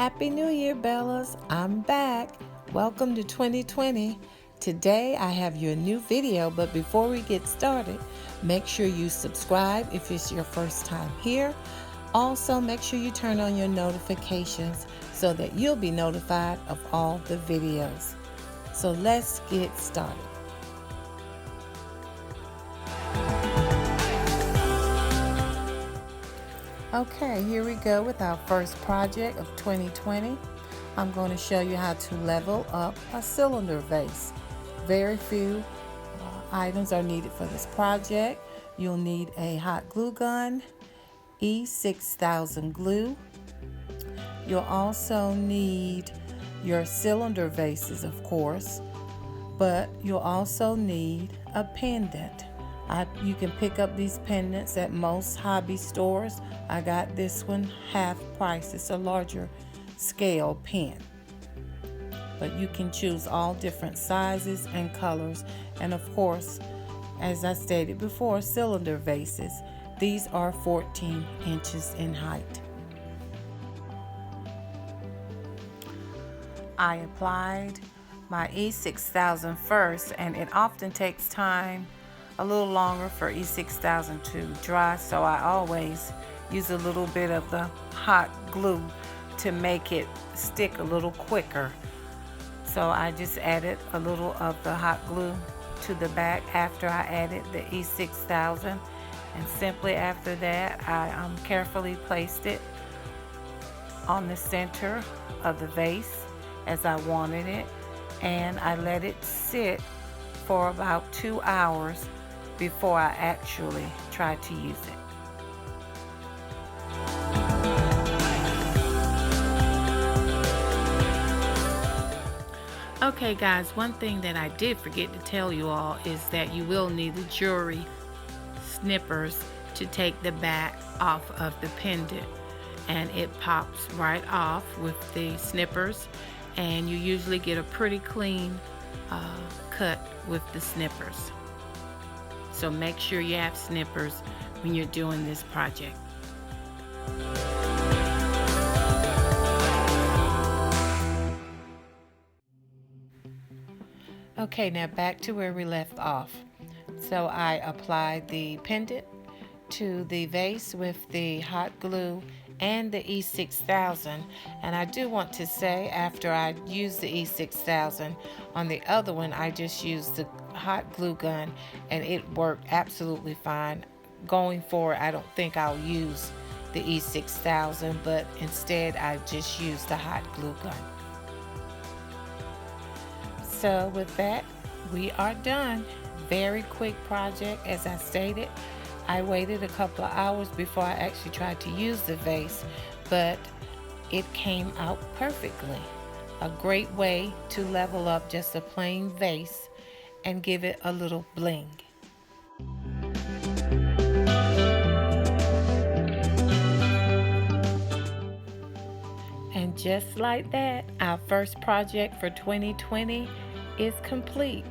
Happy New Year, Bellas. I'm back. Welcome to 2020. Today I have your new video, but before we get started, make sure you subscribe if it's your first time here. Also, make sure you turn on your notifications so that you'll be notified of all the videos. So let's get started. Okay, here we go with our first project of 2020. I'm going to show you how to level up a cylinder vase. Very few items are needed for this project. You'll need a hot glue gun, E6000 glue. You'll also need your cylinder vases, of course, but you'll also need a pendant. You can pick up these pendants at most hobby stores. I got this one half price. It's a larger scale pen. But you can choose all different sizes and colors. And of course, as I stated before, cylinder vases. These are 14 inches in height. I applied my E6000 first, and it often takes time a little longer for E6000 to dry, so I always use a little bit of the hot glue to make it stick a little quicker. So I just added a little of the hot glue to the back after I added the E6000, and simply after that I carefully placed it on the center of the vase as I wanted it, and I let it sit for about 2 hours before I actually try to use it. Okay guys, one thing that I did forget to tell you all is that you will need the jewelry snippers to take the back off of the pendant, and it pops right off with the snippers, and you usually get a pretty clean cut with the snippers. So make sure you have snippers when you're doing this project. Okay, now back to where we left off. So I applied the pendant to the vase with the hot glue and the E6000, and I do want to say, after I used the E6000 on the other one, I just used the hot glue gun and it worked absolutely fine. Going forward, I don't think I'll use the E6000, but instead I just used the hot glue gun. So with that, we are done. Very quick project. As I stated, I waited a couple of hours before I actually tried to use the vase, but it came out perfectly. A great way to level up just a plain vase and give it a little bling. And just like that, our first project for 2020 is complete.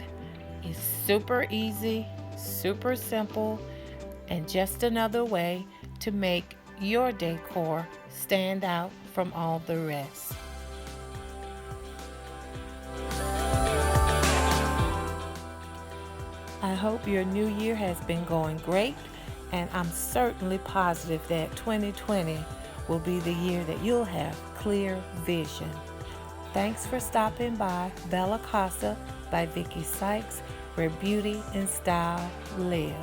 It's super easy, super simple, and just another way to make your decor stand out from all the rest. I hope your new year has been going great, and I'm certainly positive that 2020 will be the year that you'll have clear vision. Thanks for stopping by Casa by Vicki Sykes, where beauty and style live.